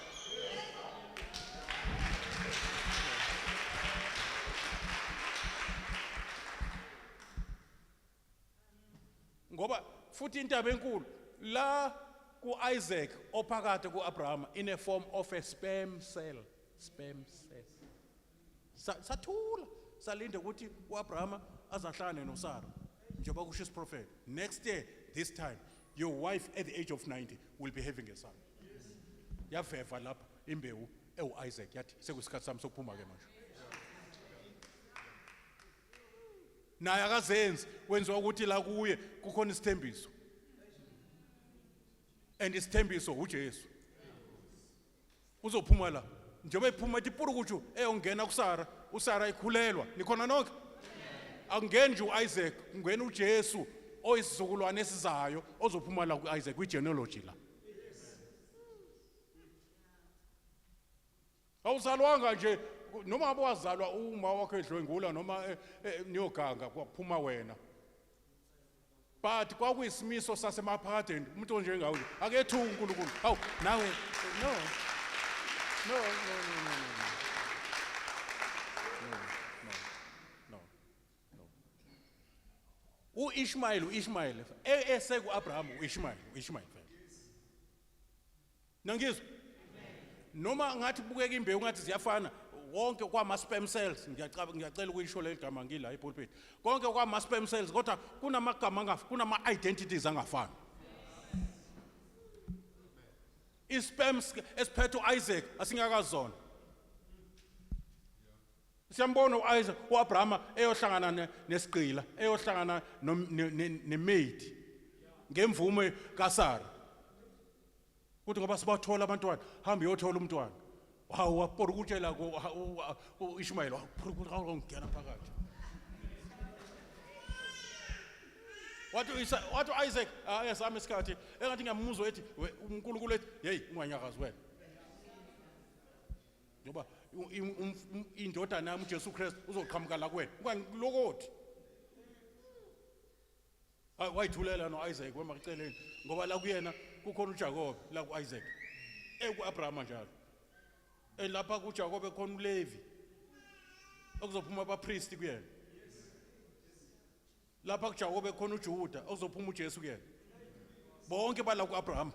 Ngoba futhi intaba enkulu la ku-Isaac ophakade ku-Abraham in a form of a sperm cell. Sathula salinde ukuthi uAbraham azahlane noSara njengoba kusho isiprofeti. Next year this time your wife at the age of 90 will be having a son. Yaveva lapha imbewu ewu-Isaac yathi sekusikhathi sami sokuphuma ke manje. Naye akazenzi wenziwa ukuthi la kuye kukhona isithembiso. And isithembiso uJesu. Uzophuma la. Njengoba ephuma ethi purukutshu eyongena kuSara, uSara ikhulelwa. Nikhona nonke? Angeni nje uIsaac, ngena uJesu oyisizukulwane esizayo ozophuma la kuIsaac kwigenealogy la. Awuzalwanga nje noma ngabe wazalwa uma wakhe edlwengula noma niyoganga kwaphuma wena. But kwakuyisimiso sasemaphakadeni umuntu onjengawe akethu uNkulunkulu. Hawu nawe no. uIshmael esekuAbraham uIshmael vele. Nangizwa? Noma ngathi bukeka imbewu ngathi ziyafana wonke kwama sperm cells ngiyacela ukuyisho le gama ngila ePulpit. Konke kwama sperm cells kodwa kunamagama kunama identities angafani. Isperms esiphethe uIsaac asingakazona. Siyambona uIsaac uAbraham eyohlangana nesiqila eyohlangana nemaid ngemvume kaSara. Kuthi ngoba sibathola abantwana hamba uyothola umntwana. Hawu wapora ukutshela uIshmael ngena phakathi. Wathi uIsaac yasami isikhathi engathi ngiyamuzwa ethi uNkulunkulu ethi hey unganyakazi wena. Ngoba indodana yami uJesu Kristu uzoqhamuka la kuwena. Ungangilokothi. Wayithulela noIsaac wemaceleni ngoba la kuyena kukhona uJacob la kuIsaac. EkuAbraham njalo. Lapha kuJacob ekhona uLevi. Okuzophuma abapriest kuyena. Lapha kuJacob ekhona uJuda okuzophuma uJesu kuyena. Bonke bala kuAbraham.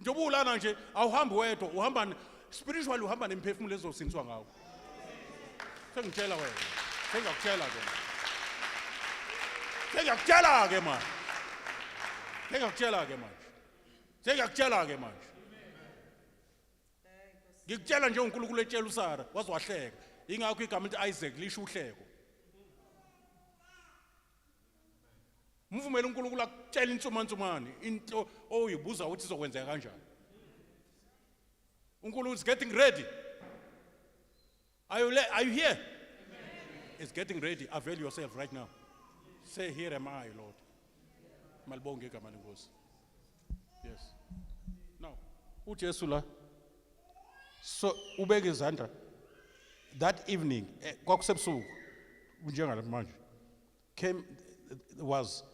njengoba ulana nje awuhambi wedwa uhamba spiritually uhamba nemphefumulo ezosinthwa ngawo sengitshela wena sengakutshela ke sengakutshela ke manje sengakutshela ke manje sengakutshela ke manje ngikutshela nje uNkulunkulu etshela uSara waziwahleka ingakho igama lithi Isaac lisho uhleko mvumela uNkulunkulu akutshela insumansumane into oyibuza ukuthi izokwenzeka kanjani uNkulunkulu is getting ready are you here it's getting ready avail yourself right now say here am I Lord malibonge igama lenkosi yes now uJesu la so ubeke izandla that evening kwakusebusuku njengala manje came was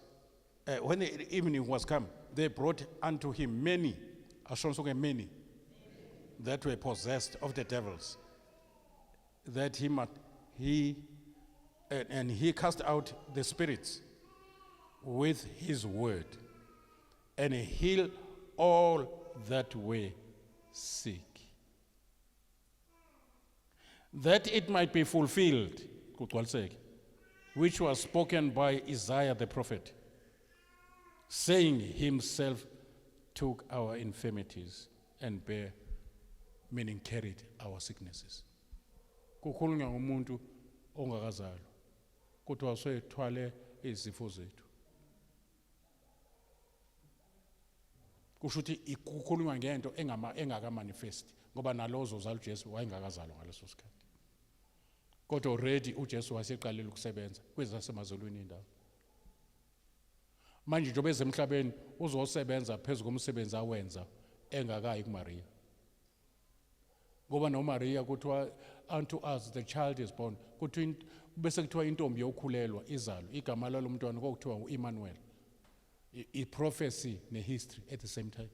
when the evening was come they brought unto him many many that were possessed of the devils that he cast out the spirits with his word and healed all that were sick that it might be fulfilled which was spoken by Isaiah the prophet saying himself took our infirmities and bare meaning carried our sicknesses kukhulunywa ngomuntu ongakazalwa kodwa usethwale izifo zethu kusho ukuthi kukhulunywa ngento engaka manifest ngoba nalozo zalo uJesu wayengakazalwa ngaleso sikhathi kodwa already uJesu waseqalile ukusebenza kwezasemazulwini indawo manje njobe ezemhlabeni uzosebenza phezulu komsebenzi awenza engakayi kuMaria ngoba noMaria kuthiwa unto us the child is born kuthi bese kuthiwa intombi yokhulelwa izalo igama lalo mntwana kokuthiwa uEmmanuel prophecy ne-history at the same time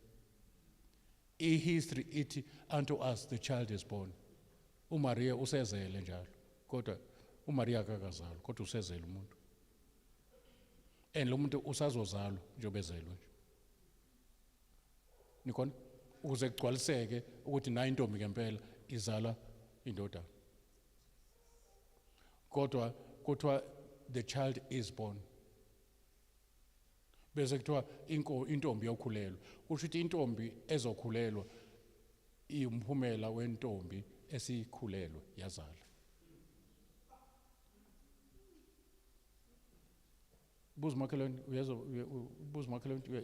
history ithi unto us the child is born uMaria usezele njalo kodwa uMaria akakazalwa kodwa usezele umuntu and lo muntu usazozalwa njengoba ezelwe nje nikona ukuze kugcwaliseke ukuthi nayo intombi ngempela izala indodana kodwa kuthiwa the child is born bese kuthiwa intombi yokhulelwa kusho ukuthi intombi ezokhulelwa iyumphumela wentombi esikhulelwe yazala buza makhelwane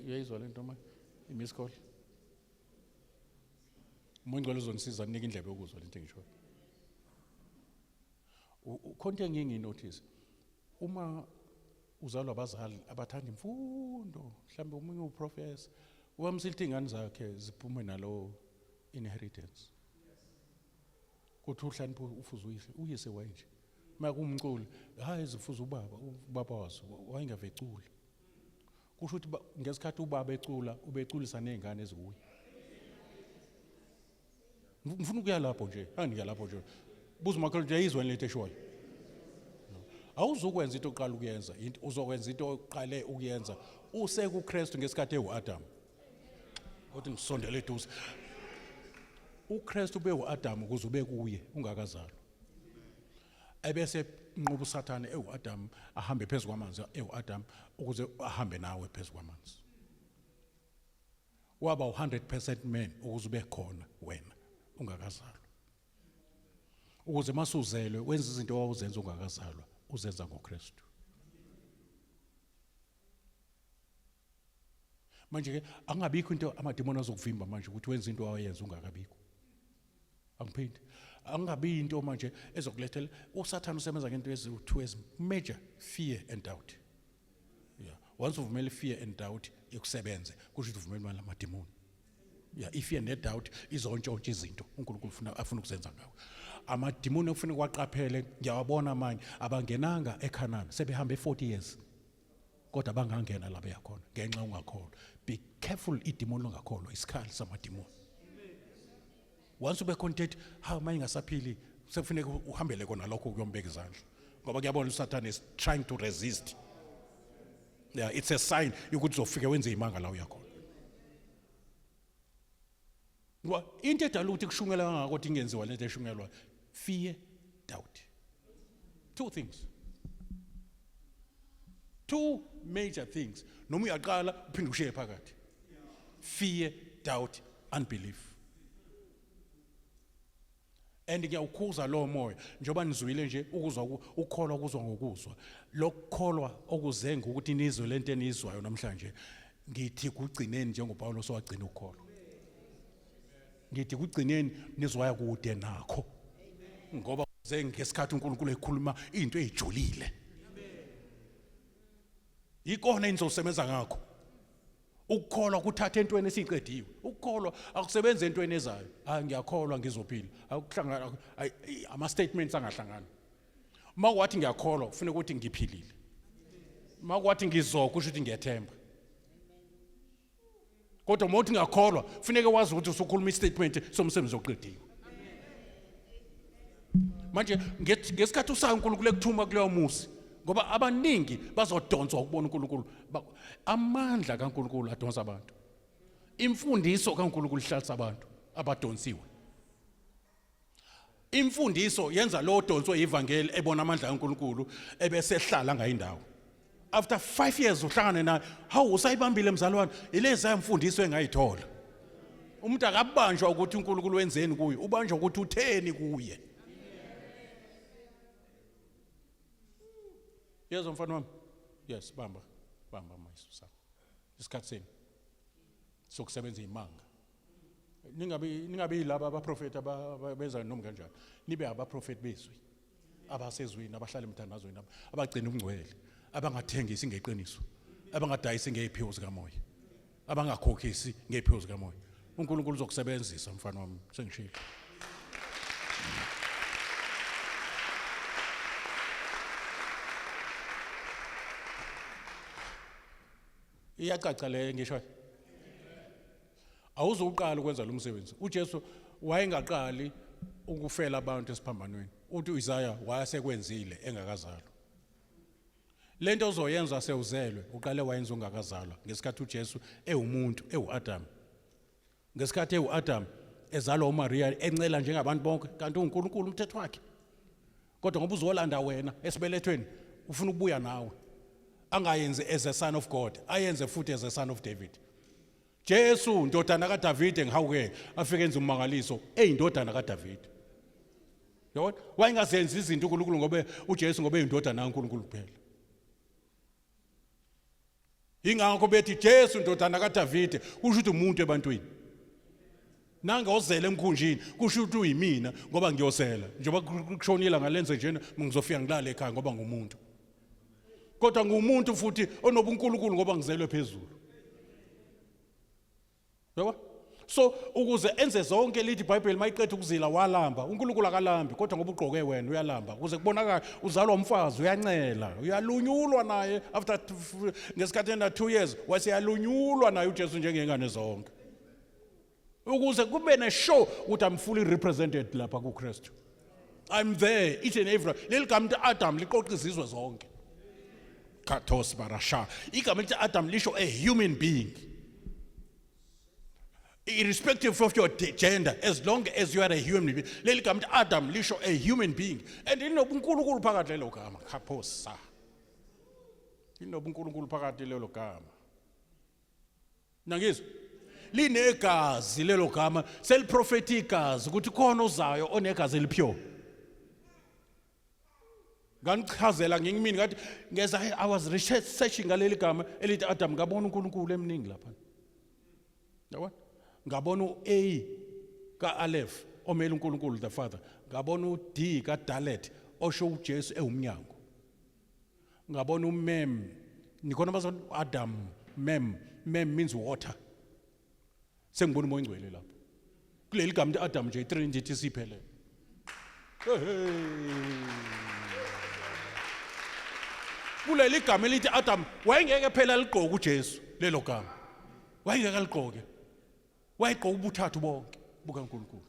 uyayizwa lento manje imiss call uMongcwele uzonisiza nika indlebe yokuzwa lento engisho konke nginginotice uma uzalwa abazali abathanda imfundo mhlambe umunye uprofessor ubamsilithi ingane zakhe ziphume nalo inheritance kuthi uhlanipho ufuza uyise wayinje makumculi hayi zifuza ubaba wazo wayengavecula kusho ukuthi ngesikhathi ubaba ecula ubeculisa nezingane ezikuye ngifuna ukuya lapho nje angiya lapho nje buza umakhelwane nje yizwe lento eshoyo awuzukwenza into oqala ukuyenza uzokwenza into oqale ukuyenza useke uKristu ngesikhathi eUAdam uthi ngisondele eduze uKristu beUAdam ukuze ube kuye ungakazalwa ebese nqoba uSathane eUAdam ahambe phezulu kwamanzi eUAdam ukuze ahambe nawe phezulu kwamanzi waba 100% man ukuze ube khona wena ungakazalwa ukuze masuzelwe wenza izinto owawuzenza ungakazalwa uzenza ngoKristu manje ke angabikho into amademoni azokuvimba manje ukuthi wenza into owayenza ungakabikho angiphindi angabi into manje ezokulethela uSathane usebenza ngento ezi2 major fear and doubt yeah once uvumela fear and doubt ikusebenze kusho ukuthi uvumela lamademoni yeah ifear ne doubt izontshontsha izinto uNkulunkulu afuna ukuzenza ngawe amademoni ufuna kwaqaphele ngiyawabona manje abangenanga eKhanani sebehambe 40 years kodwa bangangena la beyakhona ngenxa ungakholwa be careful idemoni ongakholwa isikhali samademoni once ube content how manje ngasaphili sekufuneka uhambele kona lokho kuyombeka izandla ngoba kuyabona uSathane is trying to resist yeah it's a sign ukuthi uzofika wenze imanga la uyakhona Ngoba into edala ukuthi kushungela kangaka kodwa ingenziwa lento eshungelwa, fear, doubt. Two things. Two major things. Noma uyaqala uphinde ushiye phakathi. Fear, doubt, unbelief. And ngiyawukhuza lo moya njoba nizwile nje ukuzwa ukukholwa kuzwa ngokuzwa. Lokukholwa okuzenga ukuthi nizwe lento enizwayo namhlanje. Ngithi kugcineni njengoPaulo sowagcina ukukholwa. Ngithi kugcineni nizwaya kude nakho. Ngoba ngesikhathi uNkulunkulu ekhuluma into ejulile. Ikona inizosebenza ngakho. Ukukholwa kuthatha entweni esiqediwe. Ukukholwa akusebenza entweni ezayo. Ngiyakholwa ngizophila. Akuhlangana ama statements angahlangana. Makuwathi ngiyakholwa kufanele ukuthi ngiphilile. Makuwathi ngizokho kusho ukuthi ngiyethemba. Kodwa uma uthi ngiyakholwa kufanele wazi ukuthi usukhuluma istatement somsebenzi oqediwe. Manje ngesikhathi usaya uNkulunkulu ekuthuma kuleyo musi ngoba abaningi bazodonswa ukubona uNkulunkulu. Amandla kaNkulunkulu adonsa abantu. Imfundiso kaNkulunkulu ihlalisa abantu abadonsiwe. Imfundiso yenza lo donswe ivangeli ebona amandla kaNkulunkulu ebese ehlala ngayindawo. After 5 years uhlangane naye, hawu usayibambile mzalwane, ilezi imfundiso engayithola. Umuntu akabanjwa ukuthi uNkulunkulu wenzeni kuye, ubanjwa ukuthi utheni kuye. Yezo mfana wami. Yes, bamba mayisu sakho. Isikhathi seni sokusebenza imanga. Ningabe laba abaprofeti abenza noma kanjani. Nibe abaprofeti bezwi. Abasezwini abahlala emthandazweni abagcina ubungcwele, abangathengisi ngeqiniso, abangadayisi ngeziphiwo zikamoya, abangakhokhisi ngeziphiwo zikamoya. uNkulunkulu uzokusebenzisa mfana wami, sengishilo. Iyacaca le ngisho. Awuzoqala ukwenza lo msebenzi. uJesu wayengaqali ukufela abantu esiphambanweni. Uthi uIsaya wayesekwenzile engakazalwa. Lento ozoyenza sewuzelwe, uqale wayenza ungakazalwa. Ngesikhathi uJesu ewumuntu, ewuAdam. Ngesikhathi ewuAdam ezalwa uMaria encela njengabantu bonke, kanti uNkulunkulu umthetho wakhe. Kodwa ngoba uzolanda wena esibelethweni, ufuna ukubuya nawe. Angayenze as a son of God, ayenze futhi as a son of David. Jesu indodana kaDavid ngihawuke afike enza umangaliso eyindodana kaDavid. Yabona? Wayengazenza izinto uNkulunkulu ngoba uJesu ngoba eyindodana kaNkulunkulu kuphela. Ingakho bethi Jesu indodana kaDavid kusho ukuthi umuntu ebantwini. Nanga ozele emkhunjini kusho ukuthi uyimina ngoba ngiyosela. Njengoba kushonila ngalenze njena ngizofika ngilale ekhaya ngoba ngumuntu. Kodwa ngumuntu futhi onobuNkulunkulu ngoba ngizelwe phezulu. Yabo? So ukuze enze zonke lithi iBhayibheli mayiqedwe ukuzila walamba, uNkulunkulu akalambi kodwa ngoba ugqoke wena uyalamba. Ukuze kubonakala uzalwa umfazi uyancela, uyalunyulwa naye after ngesikhathi ena 2 years waseyalunyulwa naye uJesu njengengane zonke. Ukuze kube ne show ukuthi I'm fully represented lapha kuKristu. I'm there each and every. Leligama uAdam liqoqa izizwe zonke. Kathos barasha. Igama lithi Adam lisho a human being. Irrespective of your gender, as long as you are a human being. Leligama lithi Adam lisho a human being. And inobuNkulunkulu phakathi lelo gama. Kaphosa. InobuNkulunkulu phakathi lelo gama. Nangizwa? Linegazi lelo gama, selipropheticas ukuthi khona ozayo onegazi eliphiyo. Nganichazela ngingimini ngathi ngeza I was researching ngaleli gama elithi Adam, ngabona uNkulunkulu eminingi lapha. Yabona? Ngabona uA ka Aleph omela uNkulunkulu the Father. Ngabona uD ka Dalet osho uJesu ewumnyango. Ngabona uMem. Nikhona bazothi Adam, Mem means water. Sengibona umoya ngcwele lapho. Kuleli gama lithi Adam nje iTrinity siphelele. Kuleli gama elithi Adam wayengeke phela liqoka uJesu lelo gama. Wayengeke liqoke. Wayiqoka ubuthathu bonke bukaNkulunkulu.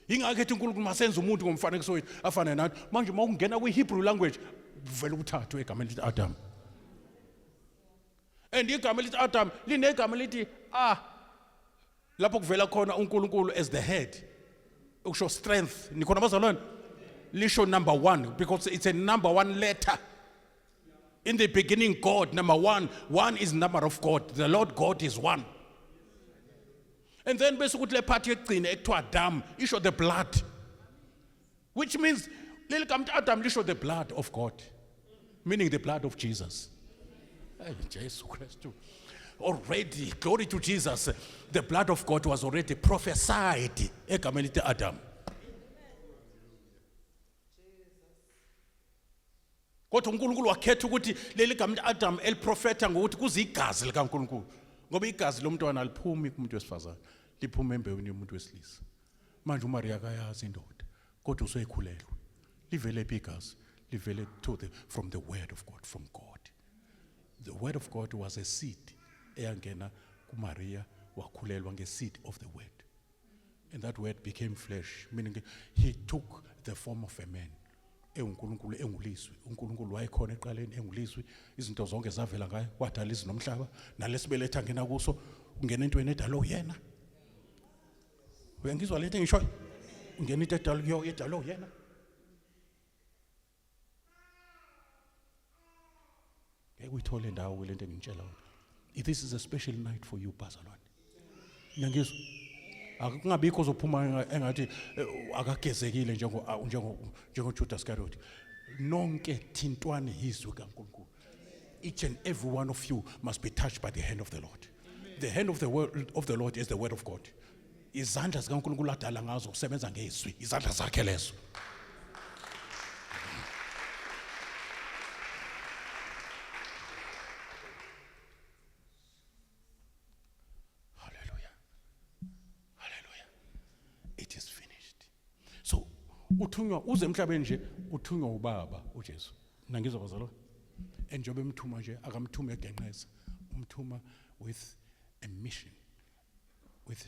Ingakho ethi uNkulunkulu masenze umuntu ngomfanekiso wethu afana nathi. Manje uma ungena kwiHebrew language uvela ubuthathu egama elithi Adam. And igama elithi Adam linegama elithi Lapho kuvela khona uNkulunkulu as the head. Ukusho strength. Nikhona bazalwane? Lisho number 1 because it's a number 1 letter. In the beginning, God, number 1. 1 is number of God. The Lord God is 1. And then bese ukuthi le part yegcine ekuthiwa Adam, isho the blood. Which means leli gama Adam lisho the blood of God. Meaning the blood of Jesus. Hey, Jesus Christ. Already, glory to Jesus. The blood of God was already prophesied. Egameni lithi Adam. Kodwa uNkulunkulu wakhetha ukuthi leli gama Adam eliprofeta ngokuthi kuze igazi likaNkulunkulu. Ngoba igazi lomntwana aliphumi kumuntu wesifazane, liphuma embewini yomuntu wesilisa. Manje uMaria akayazi indoda, kodwa useyikhulelwe. Livele phi igazi? Livele from the word of God, from God. The word of God was a seed eyangena kuMaria, wakhulelwa ngeseed of the word. And that word became flesh, meaning he took the form of a man. uNkulunkulu engulizwi, uNkulunkulu wayekhona eqaleni engulizwi, izinto zonke zavela ngaye, wadala izwi nomhlaba, nalesibeletha ngena kuso ungena entweni edalo yena. Uyangizwa lento engisho? Ungena into edalo yena. Uyithole ndawo lento engitshela wena. This is a special night for you, bazalwane. Uyangizwa? Akungabikho ozophuma engathi akagezekile njengo Judas Iscariot. Nonke thintwane izwi kaNkulunkulu. Each and every one of you must be touched by the hand of the Lord. The hand of the word of the Lord is the word of God. Izandla zikaNkulunkulu adala ngazo kusebenza ngezwi, izandla zakhe lezo. Uthunywa uze emhlabeni nje uthunywa ubaba uJesu. Nangizwa bazalwane. Enjobe emthuma nje akamthuma egenqeza. Umthuma with a mission. With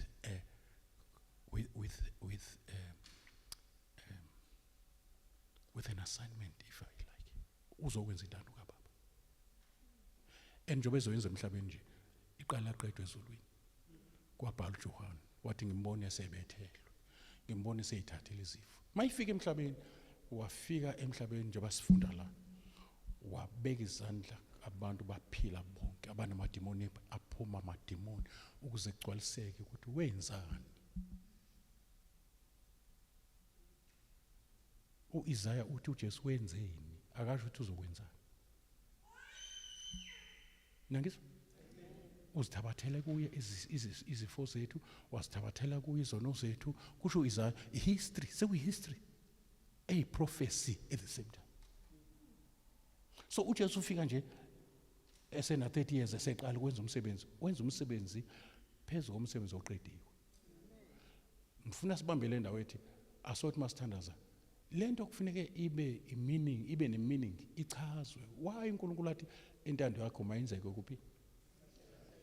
an assignment, if I like. Uzokwenza intando kaBaba. Enjobe ezoyenza emhlabeni nje iqala qedwe ezulwini. Kwabhala uJohane wathi ngimbone esebethelwe. Ngimbone seyithathile izifo. Mayifika emhlabeni, wafika emhlabeni njengoba sifunda la. Wabeka izandla abantu baphila bonke, abanamadimoni aphuma amadimoni ukuze kugcwaliseke ukuthi wenzani. uIsaiah uthi uJesu wenzeni, akasho ukuthi uzokwenzani. Nangizwa? Uzithabathela kuye izifo zethu, wasithabathela kuye izono zethu. Kusho Isaiah, history, history, a prophecy at the same time. So uJesu ufika nje esena 30 years eseqala ukwenza umsebenzi, wenza umsebenzi phezulu komsebenzi oqediwe. Ngifuna sibambele indawo ethi asothi masithandaza. Lento kufuneke ibe ne-meaning, ichazwe. Why uNkulunkulu athi intando yakho mayenzeke kuphi?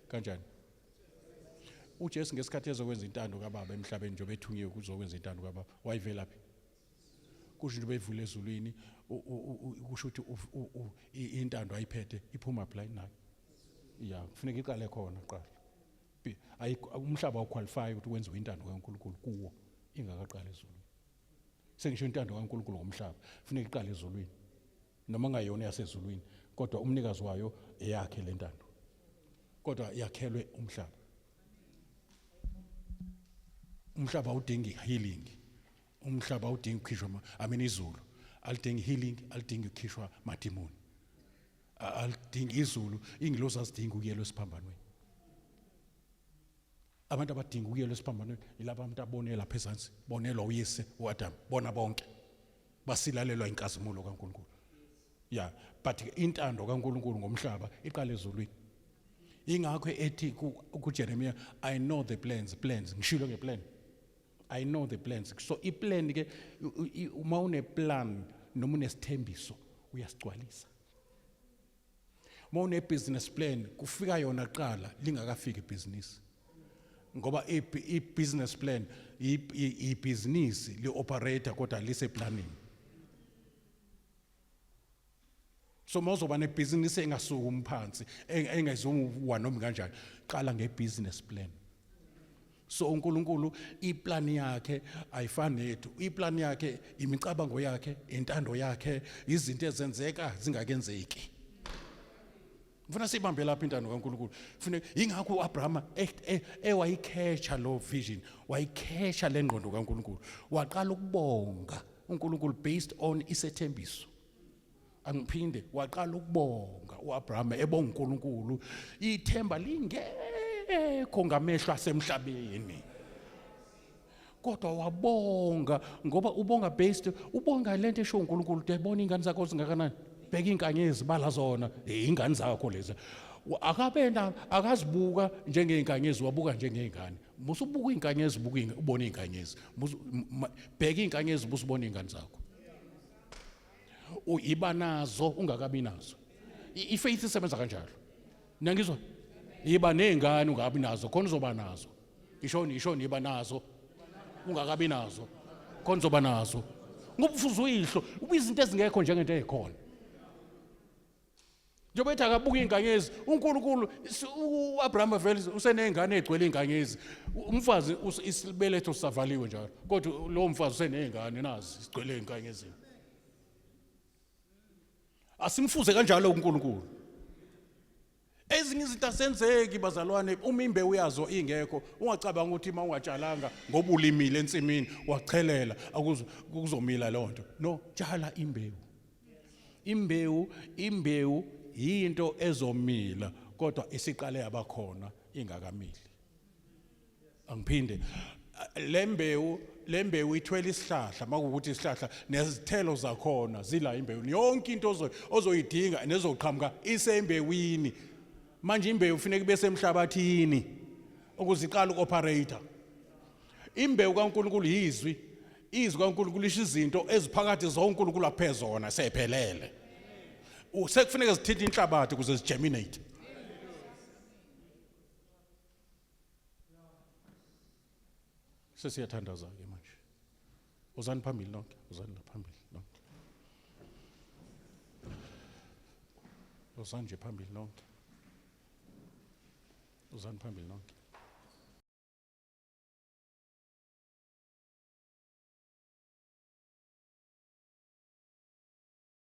Kanjani? uJesu ngesikhathi ezokwenza intando kaBaba emhlabeni njengoba ethunyiwe kuzokwenza intando kaBaba, wayivela phi? Kusho nje bevule ezulwini, kusho ukuthi intando ayiphethe iphuma blind nayo. Yeah, kufuneka iqale khona qala. Umhlaba awuqualify ukuthi wenziwe intando kaNkulunkulu kuwo ingakaqala ezulwini. Sengisho intando kaNkulunkulu ngomhlaba, kufuneka iqale ezulwini. Noma ngayona yasezulwini, kodwa umnikazi wayo eyakhe le ntando. Kodwa yakhelwe umhlaba. Umhlaba udinga healing. Umhlaba udinga ukukhishwa izulu. Alidinga healing, alidinga ukukhishwa madimoni. Alidinga izulu, ingilosi azidinga ukuyelwa esiphambanweni. Abantu abadinga ukuyelwa esiphambanweni yilabo abantu abonela phezansi, bonelwa uyise uAdam, bona bonke. Basilalelwa inkazimulo kaNkulunkulu. Yeah, but intando kaNkulunkulu ngomhlaba iqala ezulwini. Ingakho ethi kuJeremiah, I know the plans, ngishilo ngeplan. I know the plans. So iplan ke uma une plan noma unesithembiso uyasigcwalisa. Uma une business plan kufika yona qala lingakafiki ibusiness. Ngoba i-business plan i-business li-operator kodwa lise planning. So mawuzoba nebhizinisi engasuka umphansi engayizowa noma kanjani, qala ngebusiness plan. So uNkulunkulu iplan yakhe ayifani nethu. Iplan yakhe imicabango yakhe, intando yakhe, izinto ezenzeka zingakenzeki. Mfuna sibambe lapha intando kaNkulunkulu. Mfuna ingakho uAbraham wayikhetha lo vision, wayikhetha le ngqondo kaNkulunkulu. Waqala ukubonga uNkulunkulu based on isethembiso. Angiphinde waqala ukubonga uAbraham ebonga uNkulunkulu. Ithemba lingekho ngamehlo asemhlabeni. Kodwa wabonga ngoba ubonga based, ubonga lento esho uNkulunkulu uyabona ingane zakho zingakanani. Bheka inkanyezi bala zona ingane zakho lezi. Akabena akazibuka njengeinkanyezi wabuka njengezingane. Musubuka inkanyezi ubona inkanyezi. Bheka inkanyezi busubona ingane zakho. Uyiba nazo ungakabi nazo. Ifaith isebenza kanjalo. Nangizwa yiba nezingane ungabi nazo khona uzoba nazo. Ishoni yiba nazo ungakabi nazo khona uzoba nazo. Ngoba ufuza uyihlo ubizinto ezingekho njengento ezikhona. Njengoba ethi akabuka inkanyezi uNkulunkulu uAbraham vele usenezingane ezigcwele inkanyezi. Umfazi isibeletho sisavaliwe njalo kodwa lo mfazi usenezingane nazi zigcwele inkanyezi. Asimfuze kanjalo uNkulunkulu. Ezinye izinto asenzeki bazalwane uma imbewu yazo ingekho ungacabanga ukuthi uma ungatshalanga ngoba ulimile ensimini wachelela akuzomila lonto. No, tshala imbewu. Imbewu into ezomila kodwa isiqale yabakhona ingakamili. Angiphinde lembewu ithwele isihlahla makuwukuthi isihlahla nezithelo zakhona zila imbewu. Yonke into ozoyidinga nezoqhamuka isembewini. Manje imbewu kufanele ibe semhlabathini ukuziqala ukoperate. Imbewu kaNkulunkulu izwi kaNkulunkulu lisho izinto eziphakathi zoNkulunkulu aphezona sephelele. Sekufanele zithinta inhlabathi ukuze zigerminate. Sesiyathandaza ke manje. Uzani phambili nonke, uzani la phambili nonke. Uzani nje phambili nonke. Uzani phambili nonke.